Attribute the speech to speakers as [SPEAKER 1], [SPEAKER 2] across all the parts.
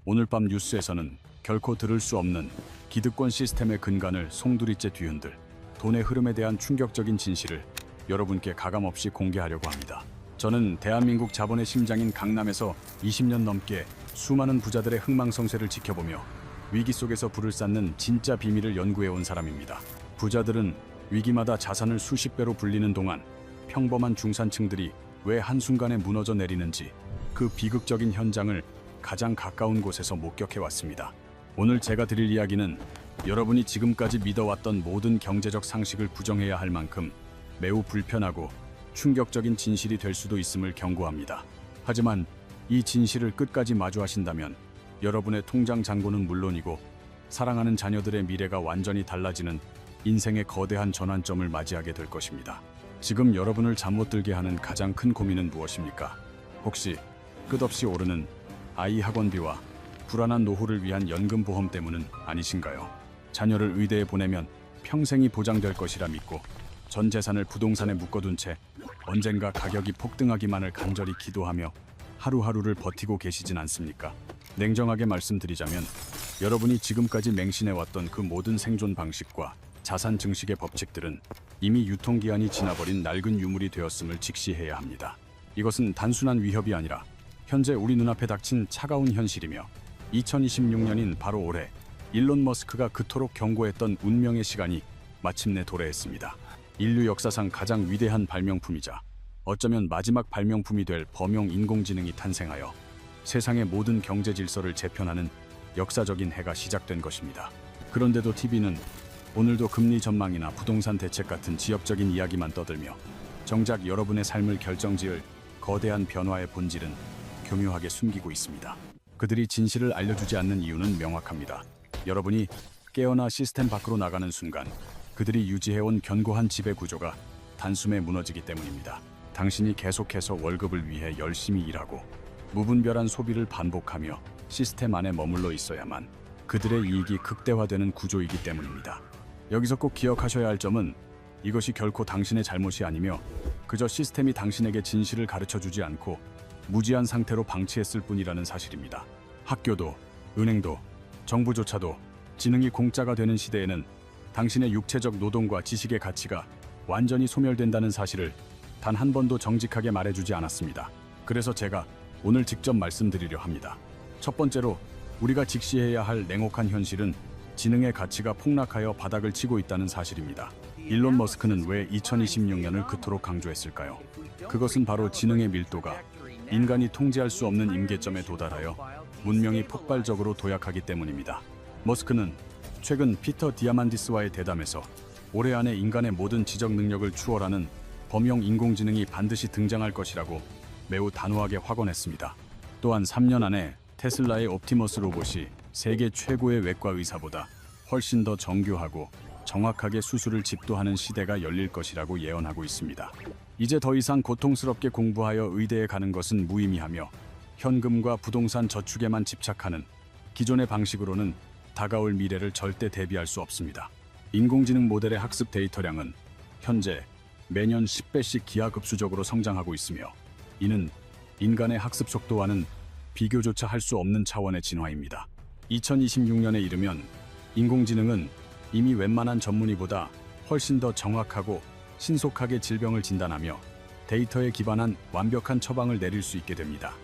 [SPEAKER 1] 오늘 밤 뉴스에서는 결코 들을 수 없는 기득권 시스템의 근간을 송두리째 뒤흔들 돈의 흐름에 대한 충격적인 진실을 여러분께 가감없이 공개하려고 합니다. 저는 대한민국 자본의 심장인 강남에서 20년 넘게 수많은 부자들의 흥망성쇠를 지켜보며 위기 속에서 불을 쌓는 진짜 비밀을 연구해온 사람입니다. 부자들은 위기마다 자산을 수십 배로 불리는 동안 평범한 중산층들이 왜 한순간에 무너져 내리는지 그 비극적인 현장을 가장 가까운 곳에서 목격해왔습니다. 오늘 제가 드릴 이야기는 여러분이 지금까지 믿어왔던 모든 경제적 상식을 부정해야 할 만큼 매우 불편하고 충격적인 진실이 될 수도 있음을 경고합니다. 하지만 이 진실을 끝까지 마주하신다면 여러분의 통장 잔고는 물론이고 사랑하는 자녀들의 미래가 완전히 달라지는 인생의 거대한 전환점을 맞이하게 될 것입니다. 지금 여러분을 잠 못 들게 하는 가장 큰 고민은 무엇입니까? 혹시 끝없이 오르는 아이 학원비와 불안한 노후를 위한 연금보험 때문은 아니신가요? 자녀를 의대에 보내면 평생이 보장될 것이라 믿고 전 재산을 부동산에 묶어둔 채 언젠가 가격이 폭등하기만을 간절히 기도하며 하루하루를 버티고 계시진 않습니까? 냉정하게 말씀드리자면 여러분이 지금까지 맹신해왔던 그 모든 생존 방식과 자산 증식의 법칙들은 이미 유통기한이 지나버린 낡은 유물이 되었음을 직시해야 합니다. 이것은 단순한 위협이 아니라 현재 우리 눈앞에 닥친 차가운 현실이며 2026년인 바로 올해 일론 머스크가 그토록 경고했던 운명의 시간이 마침내 도래했습니다. 인류 역사상 가장 위대한 발명품이자 어쩌면 마지막 발명품이 될 범용 인공지능이 탄생하여 세상의 모든 경제 질서를 재편하는 역사적인 해가 시작된 것입니다. 그런데도 TV는 오늘도 금리 전망이나 부동산 대책 같은 지엽적인 이야기만 떠들며 정작 여러분의 삶을 결정지을 거대한 변화의 본질은 교묘하게 숨기고 있습니다. 그들이 진실을 알려주지 않는 이유는 명확합니다. 여러분이 깨어나 시스템 밖으로 나가는 순간 그들이 유지해온 견고한 지배 구조가 단숨에 무너지기 때문입니다. 당신이 계속해서 월급을 위해 열심히 일하고 무분별한 소비를 반복하며 시스템 안에 머물러 있어야만 그들의 이익이 극대화되는 구조이기 때문입니다. 여기서 꼭 기억하셔야 할 점은 이것이 결코 당신의 잘못이 아니며 그저 시스템이 당신에게 진실을 가르쳐주지 않고 무지한 상태로 방치했을 뿐이라는 사실입니다. 학교도, 은행도, 정부조차도 지능이 공짜가 되는 시대에는 당신의 육체적 노동과 지식의 가치가 완전히 소멸된다는 사실을 단 한 번도 정직하게 말해주지 않았습니다. 그래서 제가 오늘 직접 말씀드리려 합니다. 첫 번째로 우리가 직시해야 할 냉혹한 현실은 지능의 가치가 폭락하여 바닥을 치고 있다는 사실입니다. 일론 머스크는 왜 2026년을 그토록 강조했을까요? 그것은 바로 지능의 밀도가 인간이 통제할 수 없는 임계점에 도달하여 문명이 폭발적으로 도약하기 때문입니다. 머스크는 최근 피터 디아만디스와의 대담에서 올해 안에 인간의 모든 지적 능력을 추월하는 범용 인공지능이 반드시 등장할 것이라고 매우 단호하게 확언했습니다. 또한 3년 안에 테슬라의 옵티머스 로봇이 세계 최고의 외과 의사보다 훨씬 더 정교하고 정확하게 수술을 집도하는 시대가 열릴 것이라고 예언하고 있습니다. 이제 더 이상 고통스럽게 공부하여 의대에 가는 것은 무의미하며 현금과 부동산 저축에만 집착하는 기존의 방식으로는 다가올 미래를 절대 대비할 수 없습니다. 인공지능 모델의 학습 데이터량은 현재 매년 10배씩 기하급수적으로 성장하고 있으며 이는 인간의 학습 속도와는 비교조차 할 수 없는 차원의 진화입니다. 2026년에 이르면 인공지능은 이미 웬만한 전문의보다 훨씬 더 정확하고 신속하게 질병을 진단하며 데이터에 기반한 완벽한 처방을 내릴 수 있게 됩니다.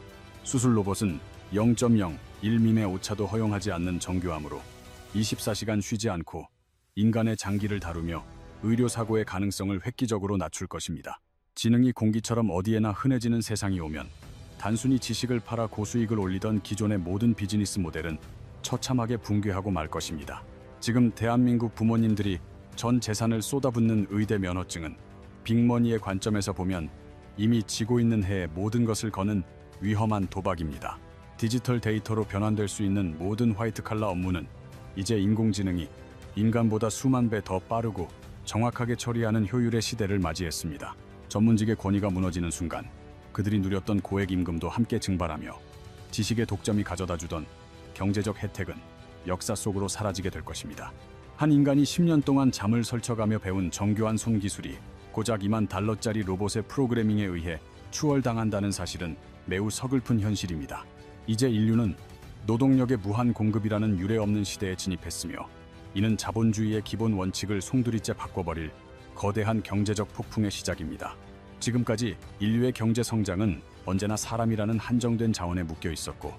[SPEAKER 1] 수술 로봇은 0.01mm의 오차도 허용하지 않는 정교함으로 24시간 쉬지 않고 인간의 장기를 다루며 의료사고의 가능성을 획기적으로 낮출 것입니다. 지능이 공기처럼 어디에나 흔해지는 세상이 오면 단순히 지식을 팔아 고수익을 올리던 기존의 모든 비즈니스 모델은 처참하게 붕괴하고 말 것입니다. 지금 대한민국 부모님들이 전 재산을 쏟아붓는 의대 면허증은 빅머니의 관점에서 보면 이미 지고 있는 해의 모든 것을 거는 위험한 도박입니다. 디지털 데이터로 변환될 수 있는 모든 화이트칼라 업무는 이제 인공지능이 인간보다 수만 배 더 빠르고 정확하게 처리하는 효율의 시대를 맞이했습니다. 전문직의 권위가 무너지는 순간 그들이 누렸던 고액 임금도 함께 증발하며 지식의 독점이 가져다주던 경제적 혜택은 역사 속으로 사라지게 될 것입니다. 한 인간이 10년 동안 잠을 설쳐가며 배운 정교한 손기술이 고작 $20,000짜리 로봇의 프로그래밍에 의해 추월당한다는 사실은 매우 서글픈 현실입니다. 이제 인류는 노동력의 무한 공급이라는 유례없는 시대에 진입했으며 이는 자본주의의 기본 원칙을 송두리째 바꿔버릴 거대한 경제적 폭풍의 시작입니다. 지금까지 인류의 경제 성장은 언제나 사람이라는 한정된 자원에 묶여 있었고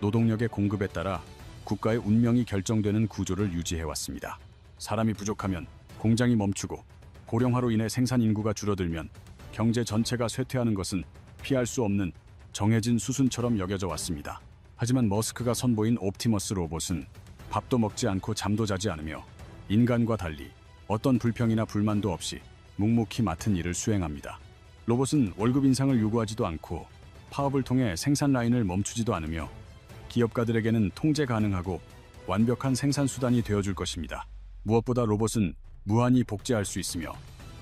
[SPEAKER 1] 노동력의 공급에 따라 국가의 운명이 결정되는 구조를 유지해왔습니다. 사람이 부족하면 공장이 멈추고 고령화로 인해 생산 인구가 줄어들면 경제 전체가 쇠퇴하는 것은 피할 수 없는 정해진 수순처럼 여겨져 왔습니다. 하지만 머스크가 선보인 옵티머스 로봇은 밥도 먹지 않고 잠도 자지 않으며 인간과 달리 어떤 불평이나 불만도 없이 묵묵히 맡은 일을 수행합니다. 로봇은 월급 인상을 요구하지도 않고 파업을 통해 생산 라인을 멈추지도 않으며 기업가들에게는 통제 가능하고 완벽한 생산 수단이 되어줄 것입니다. 무엇보다 로봇은 무한히 복제할 수 있으며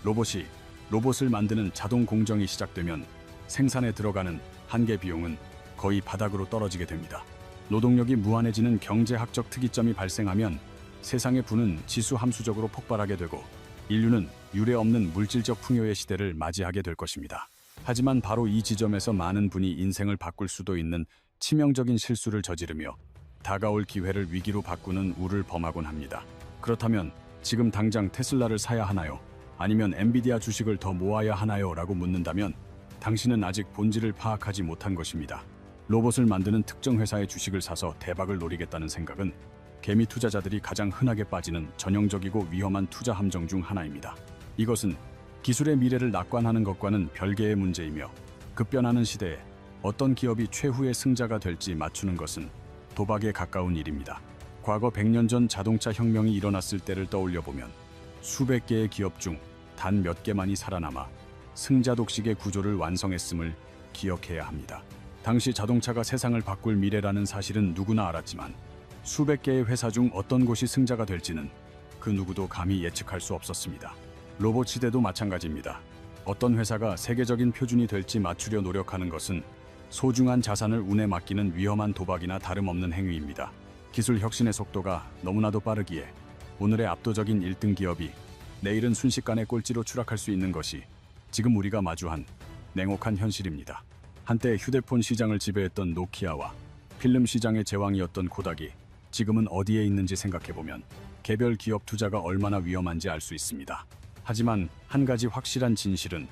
[SPEAKER 1] 로봇이 로봇을 만드는 자동 공정이 시작되면 생산에 들어가는 한계 비용은 거의 바닥으로 떨어지게 됩니다. 노동력이 무한해지는 경제학적 특이점이 발생하면 세상의 부는 지수 함수적으로 폭발하게 되고 인류는 유례없는 물질적 풍요의 시대를 맞이하게 될 것입니다. 하지만 바로 이 지점에서 많은 분이 인생을 바꿀 수도 있는 치명적인 실수를 저지르며 다가올 기회를 위기로 바꾸는 우를 범하곤 합니다. 그렇다면 지금 당장 테슬라를 사야 하나요? 아니면 엔비디아 주식을 더 모아야 하나요? 라고 묻는다면 당신은 아직 본질을 파악하지 못한 것입니다. 로봇을 만드는 특정 회사의 주식을 사서 대박을 노리겠다는 생각은 개미 투자자들이 가장 흔하게 빠지는 전형적이고 위험한 투자 함정 중 하나입니다. 이것은 기술의 미래를 낙관하는 것과는 별개의 문제이며 급변하는 시대에 어떤 기업이 최후의 승자가 될지 맞추는 것은 도박에 가까운 일입니다. 과거 100년 전 자동차 혁명이 일어났을 때를 떠올려보면 수백 개의 기업 중 단 몇 개만이 살아남아 승자 독식의 구조를 완성했음을 기억해야 합니다. 당시 자동차가 세상을 바꿀 미래라는 사실은 누구나 알았지만 수백 개의 회사 중 어떤 곳이 승자가 될지는 그 누구도 감히 예측할 수 없었습니다. 로봇 시대도 마찬가지입니다. 어떤 회사가 세계적인 표준이 될지 맞추려 노력하는 것은 소중한 자산을 운에 맡기는 위험한 도박이나 다름없는 행위입니다. 기술 혁신의 속도가 너무나도 빠르기에 오늘의 압도적인 1등 기업이 내일은 순식간에 꼴찌로 추락할 수 있는 것이 지금 우리가 마주한 냉혹한 현실입니다. 한때 휴대폰 시장을 지배했던 노키아와 필름 시장의 제왕이었던 코닥이 지금은 어디에 있는지 생각해보면 개별 기업 투자가 얼마나 위험한지 알 수 있습니다. 하지만 한 가지 확실한 진실은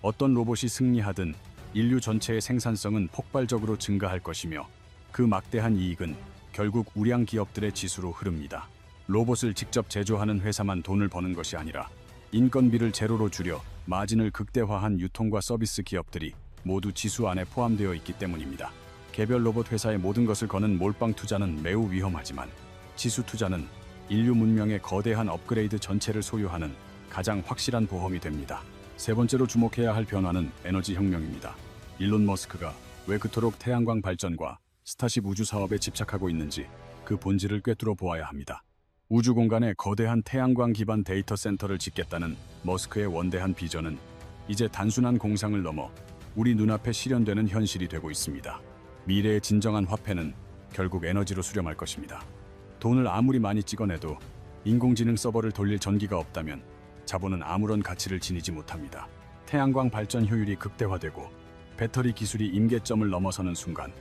[SPEAKER 1] 어떤 로봇이 승리하든 인류 전체의 생산성은 폭발적으로 증가할 것이며 그 막대한 이익은 결국 우량 기업들의 지수로 흐릅니다. 로봇을 직접 제조하는 회사만 돈을 버는 것이 아니라 인건비를 제로로 줄여 마진을 극대화한 유통과 서비스 기업들이 모두 지수 안에 포함되어 있기 때문입니다. 개별 로봇 회사의 모든 것을 거는 몰빵 투자는 매우 위험하지만 지수 투자는 인류 문명의 거대한 업그레이드 전체를 소유하는 가장 확실한 보험이 됩니다. 세 번째로 주목해야 할 변화는 에너지 혁명입니다. 일론 머스크가 왜 그토록 태양광 발전과 스타쉽 우주 사업에 집착하고 있는지 그 본질을 꿰뚫어 보아야 합니다. 우주 공간에 거대한 태양광 기반 데이터 센터를 짓겠다는 머스크의 원대한 비전은 이제 단순한 공상을 넘어 우리 눈앞에 실현되는 현실이 되고 있습니다. 미래의 진정한 화폐는 결국 에너지로 수렴할 것입니다. 돈을 아무리 많이 찍어내도 인공지능 서버를 돌릴 전기가 없다면 자본은 아무런 가치를 지니지 못합니다. 태양광 발전 효율이 극대화되고 배터리 기술이 임계점을 넘어서는 순간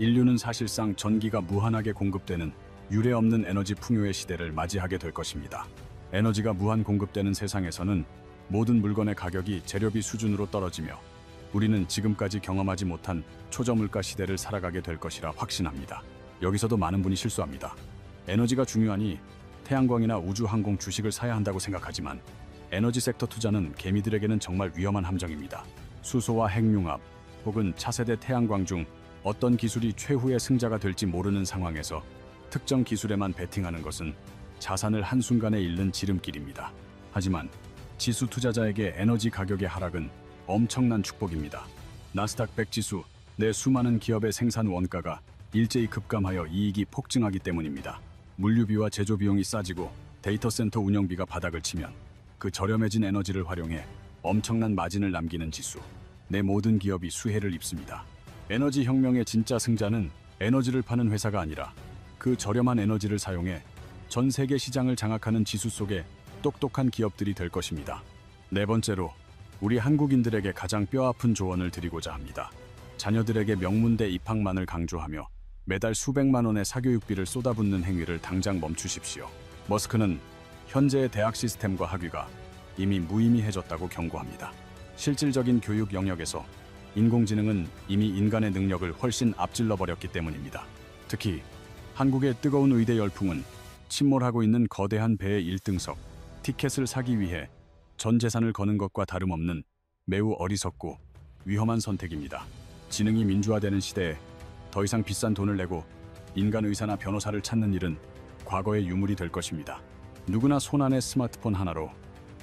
[SPEAKER 1] 인류는 사실상 전기가 무한하게 공급되는 유례없는 에너지 풍요의 시대를 맞이하게 될 것입니다. 에너지가 무한 공급되는 세상에서는 모든 물건의 가격이 재료비 수준으로 떨어지며 우리는 지금까지 경험하지 못한 초저물가 시대를 살아가게 될 것이라 확신합니다. 여기서도 많은 분이 실수합니다. 에너지가 중요하니 태양광이나 우주항공 주식을 사야 한다고 생각하지만 에너지 섹터 투자는 개미들에게는 정말 위험한 함정입니다. 수소와 핵융합 혹은 차세대 태양광 중 어떤 기술이 최후의 승자가 될지 모르는 상황에서 특정 기술에만 베팅하는 것은 자산을 한순간에 잃는 지름길입니다. 하지만 지수 투자자에게 에너지 가격의 하락은 엄청난 축복입니다. 나스닥 100 지수 내 수많은 기업의 생산 원가가 일제히 급감하여 이익이 폭증하기 때문입니다. 물류비와 제조 비용이 싸지고 데이터 센터 운영비가 바닥을 치면 그 저렴해진 에너지를 활용해 엄청난 마진을 남기는 지수. 내 모든 기업이 수혜를 입습니다. 에너지 혁명의 진짜 승자는 에너지를 파는 회사가 아니라 그 저렴한 에너지를 사용해 전 세계 시장을 장악하는 지수 속의 똑똑한 기업들이 될 것입니다. 네 번째로 우리 한국인들에게 가장 뼈아픈 조언을 드리고자 합니다. 자녀들에게 명문대 입학만을 강조하며 매달 수백만 원의 사교육비를 쏟아붓는 행위를 당장 멈추십시오. 머스크는 현재의 대학 시스템과 학위가 이미 무의미해졌다고 경고합니다. 실질적인 교육 영역에서 인공지능은 이미 인간의 능력을 훨씬 앞질러 버렸기 때문입니다. 특히 한국의 뜨거운 의대 열풍은 침몰하고 있는 거대한 배의 1등석, 티켓을 사기 위해 전 재산을 거는 것과 다름없는 매우 어리석고 위험한 선택입니다. 지능이 민주화되는 시대에 더 이상 비싼 돈을 내고 인간 의사나 변호사를 찾는 일은 과거의 유물이 될 것입니다. 누구나 손안의 스마트폰 하나로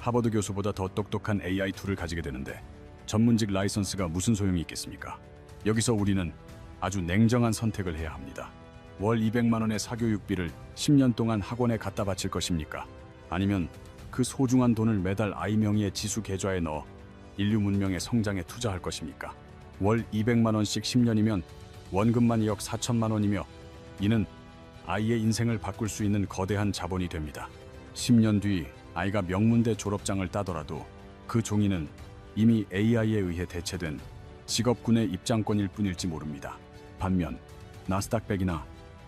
[SPEAKER 1] 하버드 교수보다 더 똑똑한 AI 툴을 가지게 되는데 전문직 라이선스가 무슨 소용이 있겠습니까? 여기서 우리는 아주 냉정한 선택을 해야 합니다. 월 200만 원의 사교육비를 10년 동안 학원에 갖다 바칠 것입니까? 아니면 그 소중한 돈을 매달 아이 명의의 지수 계좌에 넣어 인류 문명의 성장에 투자할 것입니까? 월 200만 원씩 10년이면 원금만 2억 4천만 원이며 이는 아이의 인생을 바꿀 수 있는 거대한 자본이 됩니다. 10년 뒤 아이가 명문대 졸업장을 따더라도 그 종이는 이미 AI에 의해 대체된 직업군의 입장권일 뿐일지 모릅니다. 반면 나스닥 100이나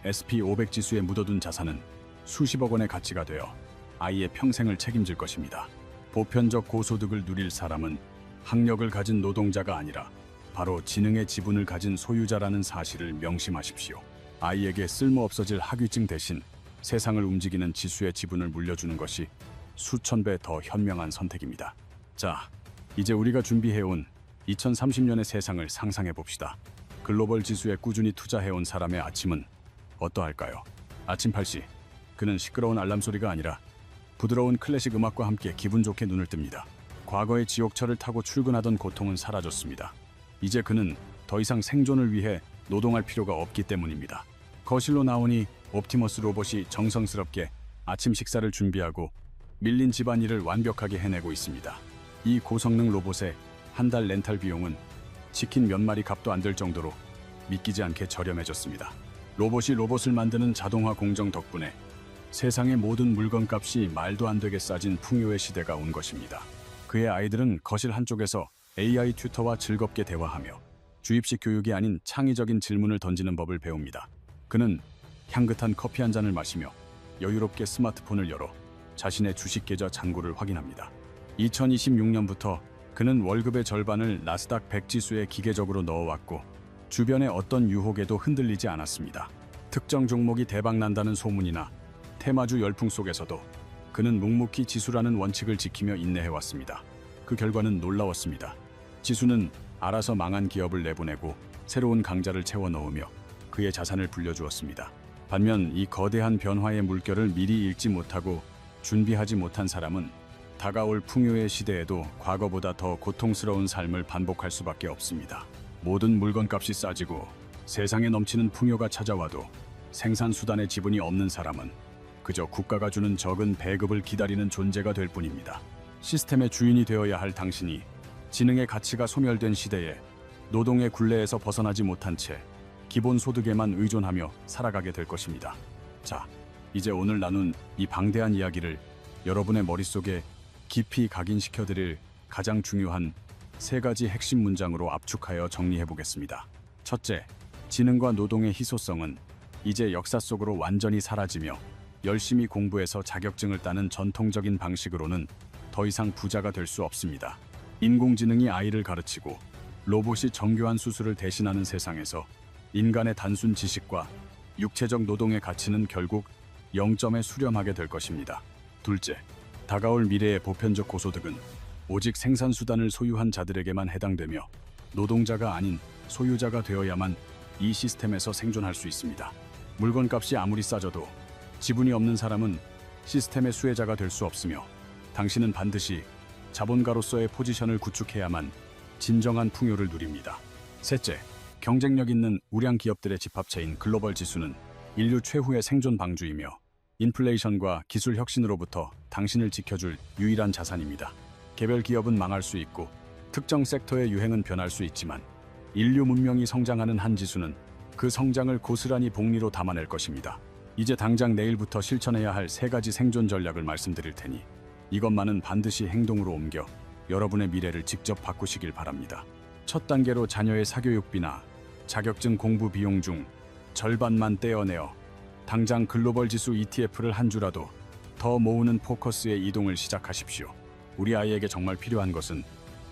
[SPEAKER 1] S&P 500 지수에 묻어둔 자산은 수십억 원의 가치가 되어 아이의 평생을 책임질 것입니다. 보편적 고소득을 누릴 사람은 학력을 가진 노동자가 아니라 바로 지능의 지분을 가진 소유자라는 사실을 명심하십시오. 아이에게 쓸모없어질 학위증 대신 세상을 움직이는 지수의 지분을 물려주는 것이 수천 배 더 현명한 선택입니다. 자, 이제 우리가 준비해온 2030년의 세상을 상상해 봅시다. 글로벌 지수에 꾸준히 투자해온 사람의 아침은 어떠할까요? 아침 8시, 그는 시끄러운 알람 소리가 아니라 부드러운 클래식 음악과 함께 기분 좋게 눈을 뜹니다. 과거의 지옥철을 타고 출근하던 고통은 사라졌습니다. 이제 그는 더 이상 생존을 위해 노동할 필요가 없기 때문입니다. 거실로 나오니 옵티머스 로봇이 정성스럽게 아침 식사를 준비하고 밀린 집안일을 완벽하게 해내고 있습니다. 이 고성능 로봇의 한 달 렌탈 비용은 치킨 몇 마리 값도 안 될 정도로 믿기지 않게 저렴해졌습니다. 로봇이 로봇을 만드는 자동화 공정 덕분에 세상의 모든 물건값이 말도 안 되게 싸진 풍요의 시대가 온 것입니다. 그의 아이들은 거실 한쪽에서 AI 튜터와 즐겁게 대화하며 주입식 교육이 아닌 창의적인 질문을 던지는 법을 배웁니다. 그는 향긋한 커피 한 잔을 마시며 여유롭게 스마트폰을 열어 자신의 주식 계좌 잔고를 확인합니다. 2026년부터 그는 월급의 절반을 나스닥 100 지수에 기계적으로 넣어왔고 주변의 어떤 유혹에도 흔들리지 않았습니다. 특정 종목이 대박난다는 소문이나 테마주 열풍 속에서도 그는 묵묵히 지수라는 원칙을 지키며 인내해왔습니다. 그 결과는 놀라웠습니다. 지수는 알아서 망한 기업을 내보내고 새로운 강자를 채워 넣으며 그의 자산을 불려주었습니다. 반면 이 거대한 변화의 물결을 미리 읽지 못하고 준비하지 못한 사람은 다가올 풍요의 시대에도 과거보다 더 고통스러운 삶을 반복할 수밖에 없습니다. 모든 물건값이 싸지고 세상에 넘치는 풍요가 찾아와도 생산수단의 지분이 없는 사람은 그저 국가가 주는 적은 배급을 기다리는 존재가 될 뿐입니다. 시스템의 주인이 되어야 할 당신이 지능의 가치가 소멸된 시대에 노동의 굴레에서 벗어나지 못한 채 기본소득에만 의존하며 살아가게 될 것입니다. 자, 이제 오늘 나눈 이 방대한 이야기를 여러분의 머릿속에 깊이 각인시켜드릴 가장 중요한 3가지 핵심 문장으로 압축하여 정리해보겠습니다. 첫째, 지능과 노동의 희소성은 이제 역사 속으로 완전히 사라지며 열심히 공부해서 자격증을 따는 전통적인 방식으로는 더 이상 부자가 될 수 없습니다. 인공지능이 아이를 가르치고 로봇이 정교한 수술을 대신하는 세상에서 인간의 단순 지식과 육체적 노동의 가치는 결국 0점에 수렴하게 될 것입니다. 둘째, 다가올 미래의 보편적 고소득은 오직 생산수단을 소유한 자들에게만 해당되며 노동자가 아닌 소유자가 되어야만 이 시스템에서 생존할 수 있습니다. 물건값이 아무리 싸져도 지분이 없는 사람은 시스템의 수혜자가 될 수 없으며 당신은 반드시 자본가로서의 포지션을 구축해야만 진정한 풍요를 누립니다. 셋째, 경쟁력 있는 우량 기업들의 집합체인 글로벌 지수는 인류 최후의 생존 방주이며 인플레이션과 기술 혁신으로부터 당신을 지켜줄 유일한 자산입니다. 개별 기업은 망할 수 있고 특정 섹터의 유행은 변할 수 있지만 인류 문명이 성장하는 한 지수는 그 성장을 고스란히 복리로 담아낼 것입니다. 이제 당장 내일부터 실천해야 할 3가지 생존 전략을 말씀드릴 테니 이것만은 반드시 행동으로 옮겨 여러분의 미래를 직접 바꾸시길 바랍니다. 첫 단계로 자녀의 사교육비나 자격증 공부 비용 중 절반만 떼어내어 당장 글로벌 지수 ETF를 한 주라도 더 모으는 포커스의 이동을 시작하십시오. 우리 아이에게 정말 필요한 것은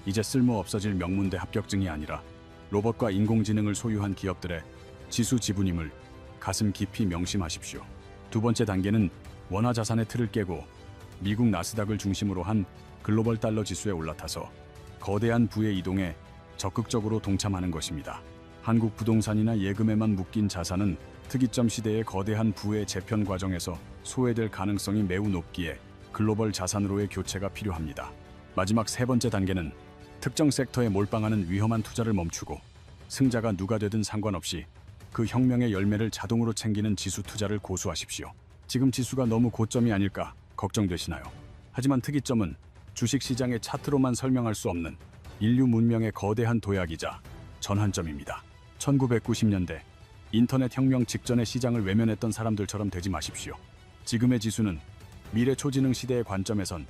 [SPEAKER 1] 이제 쓸모 없어질 명문대 합격증이 아니라 로봇과 인공지능을 소유한 기업들의 지수 지분임을 가슴 깊이 명심하십시오. 두 번째 단계는 원화 자산의 틀을 깨고 미국 나스닥을 중심으로 한 글로벌 달러 지수에 올라타서 거대한 부의 이동에 적극적으로 동참하는 것입니다. 한국 부동산이나 예금에만 묶인 자산은 특이점 시대의 거대한 부의 재편 과정에서 소외될 가능성이 매우 높기에 글로벌 자산으로의 교체가 필요합니다. 마지막 세 번째 단계는 특정 섹터에 몰빵하는 위험한 투자를 멈추고 승자가 누가 되든 상관없이 그 혁명의 열매를 자동으로 챙기는 지수 투자를 고수하십시오. 지금 지수가 너무 고점이 아닐까 걱정되시나요? 하지만 특이점은 주식시장의 차트로만 설명할 수 없는 인류 문명의 거대한 도약이자 전환점입니다. 1990년대 인터넷 혁명 직전의 시장을 외면했던 사람들처럼 되지 마십시오. 지금의 지수는 미래 초지능 시대의 관점에선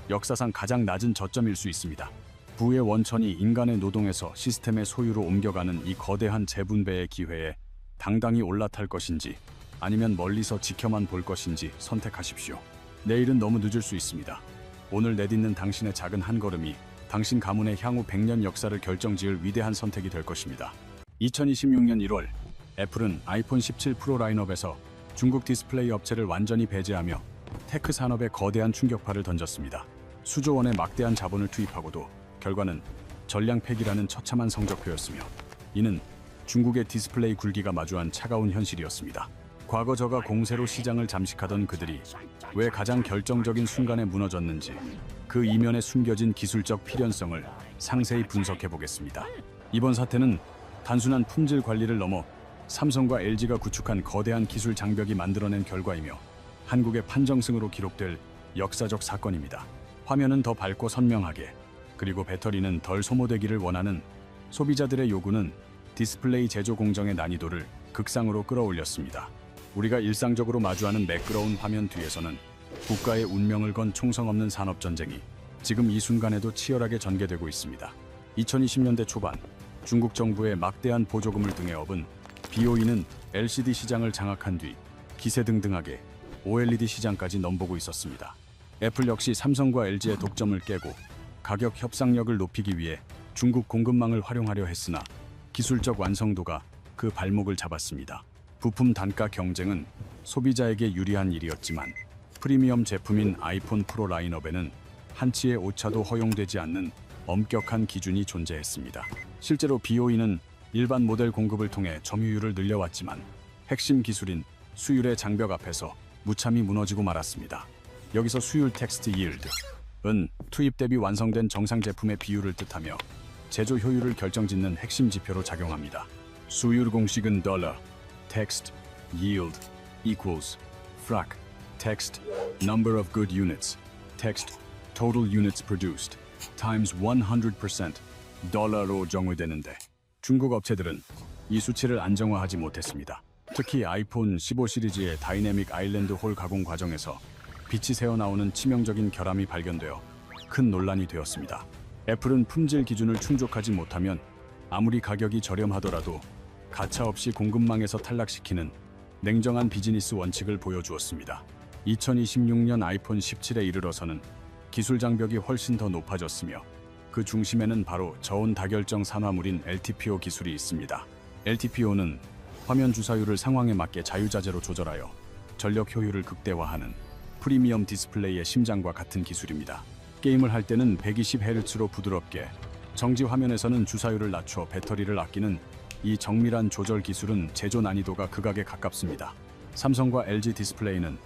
[SPEAKER 1] 역사상 가장 낮은 저점일 수 있습니다. 부의 원천이 인간의 노동에서 시스템의 소유로 옮겨가는 이 거대한 재분배의 기회에 당당히 올라탈 것인지 아니면 멀리서 지켜만 볼 것인지 선택하십시오. 내일은 너무 늦을 수 있습니다. 오늘 내딛는 당신의 작은 한 걸음이 당신 가문의 향후 100년 역사를 결정지을 위대한 선택이 될 것입니다. 2026년 1월 애플은 아이폰 17 프로 라인업에서 중국 디스플레이 업체를 완전히 배제하며 테크 산업에 거대한 충격파를 던졌습니다. 수조 원의 막대한 자본을 투입하고도 결과는 전량 폐기라는 처참한 성적표였으며 이는 중국의 디스플레이 굴기가 마주한 차가운 현실이었습니다. 과거 저가 공세로 시장을 잠식하던 그들이 왜 가장 결정적인 순간에 무너졌는지 그 이면에 숨겨진 기술적 필연성을 상세히 분석해 보겠습니다. 이번 사태는 단순한 품질 관리를 넘어 삼성과 LG가 구축한 거대한 기술 장벽이 만들어낸 결과이며 한국의 판정승으로 기록될 역사적 사건입니다. 화면은 더 밝고 선명하게 그리고 배터리는 덜 소모되기를 원하는 소비자들의 요구는 디스플레이 제조 공정의 난이도를 극상으로 끌어올렸습니다. 우리가 일상적으로 마주하는 매끄러운 화면 뒤에서는 국가의 운명을 건 총성 없는 산업전쟁이 지금 이 순간에도 치열하게 전개되고 있습니다. 2020년대 초반 중국 정부의 막대한 보조금을 등에 업은 BOE는 LCD 시장을 장악한 뒤 기세등등하게 OLED 시장까지 넘보고 있었습니다. 애플 역시 삼성과 LG의 독점을 깨고 가격 협상력을 높이기 위해 중국 공급망을 활용하려 했으나 기술적 완성도가 그 발목을 잡았습니다. 부품 단가 경쟁은 소비자에게 유리한 일이었지만 프리미엄 제품인 아이폰 프로 라인업에는 한치의 오차도 허용되지 않는 엄격한 기준이 존재했습니다. 실제로 BOE는 일반 모델 공급을 통해 점유율을 늘려왔지만 핵심 기술인 수율의 장벽 앞에서 무참히 무너지고 말았습니다. 여기서 수율 텍스트 yield은 투입 대비 완성된 정상 제품의 비율을 뜻하며 제조 효율을 결정짓는 핵심 지표로 작용합니다. 수율 공식은 $, text, yield, equals, frac, text, number of good units, text, total units produced, times 100%, $로 정의되는데 중국 업체들은 이 수치를 안정화하지 못했습니다. 특히 아이폰 15 시리즈의 다이내믹 아일랜드 홀 가공 과정에서 빛이 새어나오는 치명적인 결함이 발견되어 큰 논란이 되었습니다. 애플은 품질 기준을 충족하지 못하면 아무리 가격이 저렴하더라도 가차없이 공급망에서 탈락시키는 냉정한 비즈니스 원칙을 보여주었습니다. 2026년 아이폰 17에 이르러서는 기술 장벽이 훨씬 더 높아졌으며 그 중심에는 바로 저온 다결정 산화물인 LTPO 기술이 있습니다. LTPO는 화면 주사율을 상황에 맞게 자유자재로 조절하여 전력 효율을 극대화하는 프리미엄 디스플레이의 심장과 같은 기술입니다. 게임을 할 때는 120Hz로 부드럽게, 정지 화면에서는 주사율을 낮춰 배터리를 아끼는 이 정밀한 조절 기술은 제조 난이도가 극악에 가깝습니다. 삼성과 LG 디스플레이는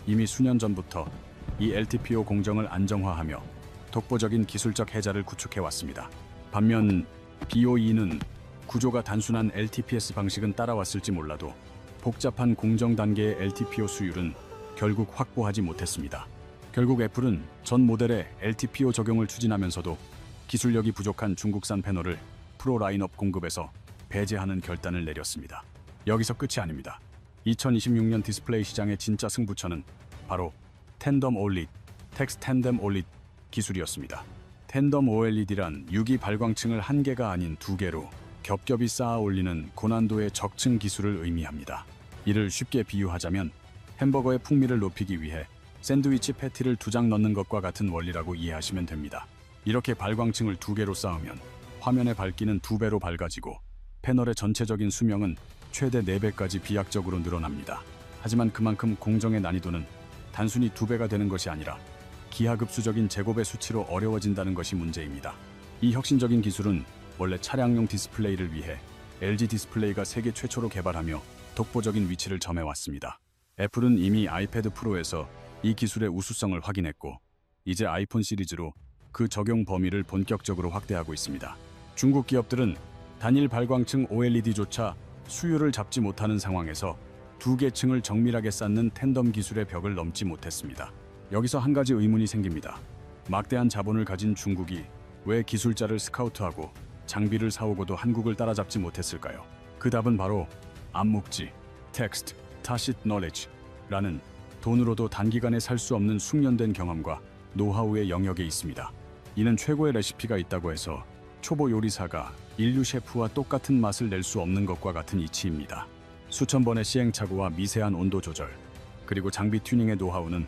[SPEAKER 1] 이미 수년 전부터 이 LTPO 공정을 안정화하며 독보적인 기술적 해자를 구축해왔습니다. 반면 BOE는 구조가 단순한 LTPS 방식은 따라왔을지 몰라도 복잡한 공정 단계의 LTPO 수율은 결국 확보하지 못했습니다. 결국 애플은 전 모델의 LTPO 적용을 추진하면서도 기술력이 부족한 중국산 패널을 프로 라인업 공급에서 배제하는 결단을 내렸습니다. 여기서 끝이 아닙니다. 2026년 디스플레이 시장의 진짜 승부처는 바로 텐덤 OLED, 텍스트 텐덤 OLED 기술이었습니다. 텐덤 OLED란 유기 발광층을 한 개가 아닌 두 개로 겹겹이 쌓아 올리는 고난도의 적층 기술을 의미합니다. 이를 쉽게 비유하자면 햄버거의 풍미를 높이기 위해 샌드위치 패티를 2장 넣는 것과 같은 원리라고 이해하시면 됩니다. 이렇게 발광층을 2개로 쌓으면 화면의 밝기는 2배로 밝아지고 패널의 전체적인 수명은 최대 4배까지 비약적으로 늘어납니다. 하지만 그만큼 공정의 난이도는 단순히 2배가 되는 것이 아니라 기하급수적인 제곱의 수치로 어려워진다는 것이 문제입니다. 이 혁신적인 기술은 원래 차량용 디스플레이를 위해 LG 디스플레이가 세계 최초로 개발하며 독보적인 위치를 점해왔습니다. 애플은 이미 아이패드 프로에서 이 기술의 우수성을 확인했고 이제 아이폰 시리즈로 그 적용 범위를 본격적으로 확대하고 있습니다. 중국 기업들은 단일 발광층 OLED조차 수율을 잡지 못하는 상황에서 2개 층을 정밀하게 쌓는 텐덤 기술의 벽을 넘지 못했습니다. 여기서 한 가지 의문이 생깁니다. 막대한 자본을 가진 중국이 왜 기술자를 스카우트하고 장비를 사오고도 한국을 따라잡지 못했을까요? 그 답은 바로 암묵지, 텍스트, 타시트 노레지라는 돈으로도 단기간에 살 수 없는 숙련된 경험과 노하우의 영역에 있습니다. 이는 최고의 레시피가 있다고 해서 초보 요리사가 인류 셰프와 똑같은 맛을 낼 수 없는 것과 같은 이치입니다. 수천 번의 시행착오와 미세한 온도 조절, 그리고 장비 튜닝의 노하우는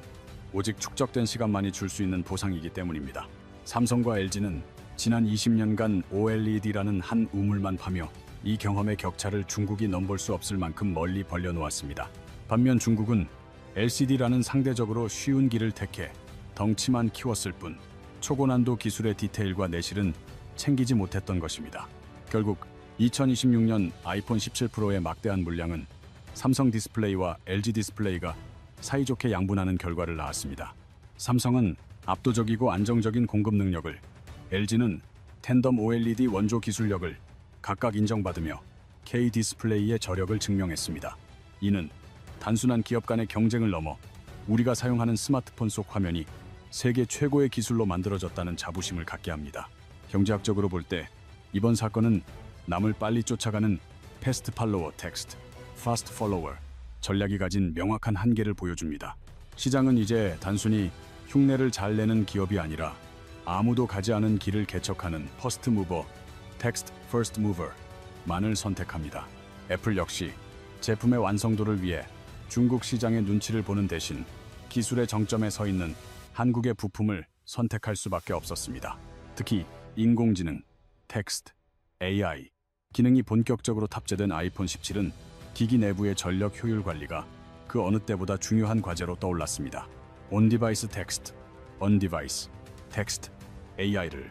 [SPEAKER 1] 오직 축적된 시간만이 줄 수 있는 보상이기 때문입니다. 삼성과 LG는 지난 20년간 OLED라는 한 우물만 파며 이 경험의 격차를 중국이 넘볼 수 없을 만큼 멀리 벌려놓았습니다. 반면 중국은 LCD라는 상대적으로 쉬운 길을 택해 덩치만 키웠을 뿐 초고난도 기술의 디테일과 내실은 챙기지 못했던 것입니다. 결국 2026년 아이폰 17 프로의 막대한 물량은 삼성 디스플레이와 LG 디스플레이가 사이좋게 양분하는 결과를 낳았습니다. 삼성은 압도적이고 안정적인 공급 능력을, LG는 텐덤 OLED 원조 기술력을 각각 인정받으며 K 디스플레이의 저력을 증명했습니다. 이는 단순한 기업 간의 경쟁을 넘어 우리가 사용하는 스마트폰 속 화면이 세계 최고의 기술로 만들어졌다는 자부심을 갖게 합니다. 경제학적으로 볼 때 이번 사건은 남을 빨리 쫓아가는 패스트 팔로워 텍스트, 파스트 팔로워 전략이 가진 명확한 한계를 보여줍니다. 시장은 이제 단순히 흉내를 잘 내는 기업이 아니라 아무도 가지 않은 길을 개척하는 퍼스트 무버, 텍스트 퍼스트 무버만을 선택합니다. 애플 역시 제품의 완성도를 위해 중국 시장의 눈치를 보는 대신 기술의 정점에 서 있는 한국의 부품을 선택할 수밖에 없었습니다. 특히 인공지능, 텍스트, AI 기능이 본격적으로 탑재된 아이폰 17은 기기 내부의 전력 효율 관리가 그 어느 때보다 중요한 과제로 떠올랐습니다. 온디바이스 텍스트, 언디바이스 텍스트, AI를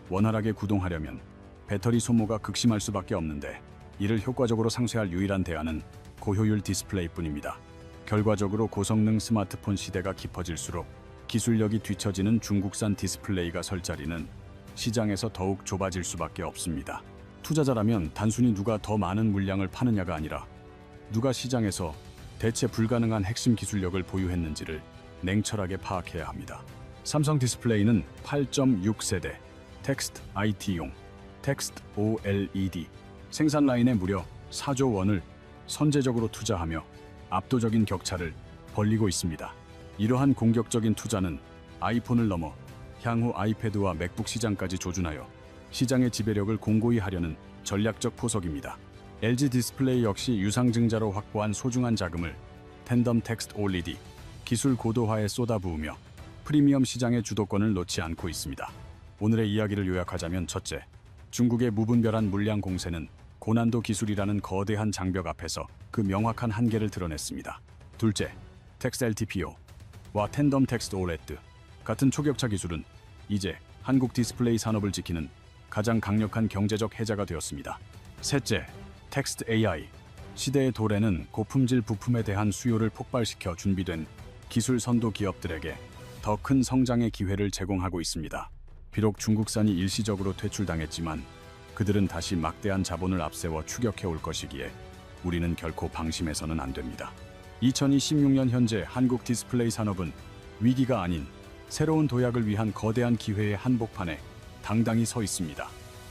[SPEAKER 1] 원활하게 구동하려면 배터리 소모가 극심할 수밖에 없는데 이를 효과적으로 상쇄할 유일한 대안은 고효율 디스플레이뿐입니다. 결과적으로 고성능 스마트폰 시대가 깊어질수록 기술력이 뒤처지는 중국산 디스플레이가 설 자리는 시장에서 더욱 좁아질 수밖에 없습니다. 투자자라면 단순히 누가 더 많은 물량을 파느냐가 아니라 누가 시장에서 대체 불가능한 핵심 기술력을 보유했는지를 냉철하게 파악해야 합니다. 삼성 디스플레이는 8.6세대 텍스트 IT용 텍스트 OLED 생산 라인에 무려 4조 원을 선제적으로 투자하며 압도적인 격차를 벌리고 있습니다. 이러한 공격적인 투자는 아이폰을 넘어 향후 아이패드와 맥북 시장까지 조준하여 시장의 지배력을 공고히 하려는 전략적 포석입니다. LG 디스플레이 역시 유상증자로 확보한 소중한 자금을 텐덤 텍스트 OLED 기술 고도화에 쏟아부으며 프리미엄 시장의 주도권을 놓지 않고 있습니다. 오늘의 이야기를 요약하자면 첫째, 중국의 무분별한 물량 공세는 고난도 기술이라는 거대한 장벽 앞에서 그 명확한 한계를 드러냈습니다. 둘째, 텍스트 LTPO와 텐덤 텍스트 OLED 같은 초격차 기술은 이제 한국 디스플레이 산업을 지키는 가장 강력한 경제적 해자가 되었습니다. 셋째, 텍스트 AI 시대의 도래는 고품질 부품에 대한 수요를 폭발시켜 준비된 기술 선도 기업들에게 더 큰 성장의 기회를 제공하고 있습니다. 비록 중국산이 일시적으로 퇴출당했지만 그들은 다시 막대한 자본을 앞세워 추격해 올 것이기에 우리는 결코 방심해서는 안 됩니다. 2026년 현재 한국 디스플레이 산업은 위기가 아닌 새로운 도약을 위한 거대한 기회의 한복판에 당당히 서 있습니다.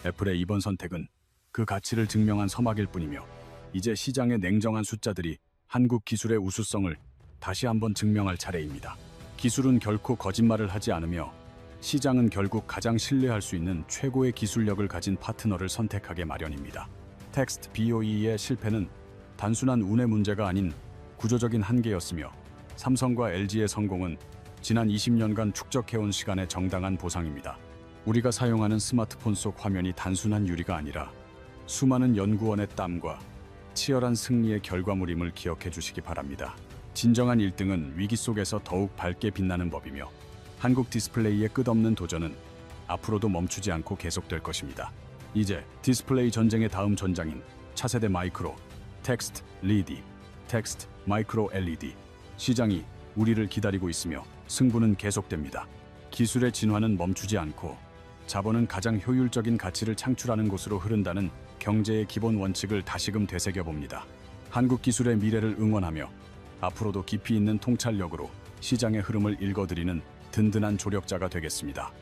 [SPEAKER 1] 애플의 이번 선택은 그 가치를 증명한 서막일 뿐이며 이제 시장의 냉정한 숫자들이 한국 기술의 우수성을 다시 한번 증명할 차례입니다. 기술은 결코 거짓말을 하지 않으며 시장은 결국 가장 신뢰할 수 있는 최고의 기술력을 가진 파트너를 선택하게 마련입니다. 텍스트 BOE의 실패는 단순한 운의 문제가 아닌 구조적인 한계였으며 삼성과 LG의 성공은 지난 20년간 축적해온 시간의 정당한 보상입니다. 우리가 사용하는 스마트폰 속 화면이 단순한 유리가 아니라 수많은 연구원의 땀과 치열한 승리의 결과물임을 기억해 주시기 바랍니다. 진정한 1등은 위기 속에서 더욱 밝게 빛나는 법이며 한국 디스플레이의 끝없는 도전은 앞으로도 멈추지 않고 계속될 것입니다. 이제 디스플레이 전쟁의 다음 전장인 차세대 마이크로, 텍스트, 리디, 텍스트, 마이크로 LED 시장이 우리를 기다리고 있으며 승부는 계속됩니다. 기술의 진화는 멈추지 않고 자본은 가장 효율적인 가치를 창출하는 곳으로 흐른다는 경제의 기본 원칙을 다시금 되새겨봅니다. 한국 기술의 미래를 응원하며 앞으로도 깊이 있는 통찰력으로 시장의 흐름을 읽어드리는 든든한 조력자가 되겠습니다.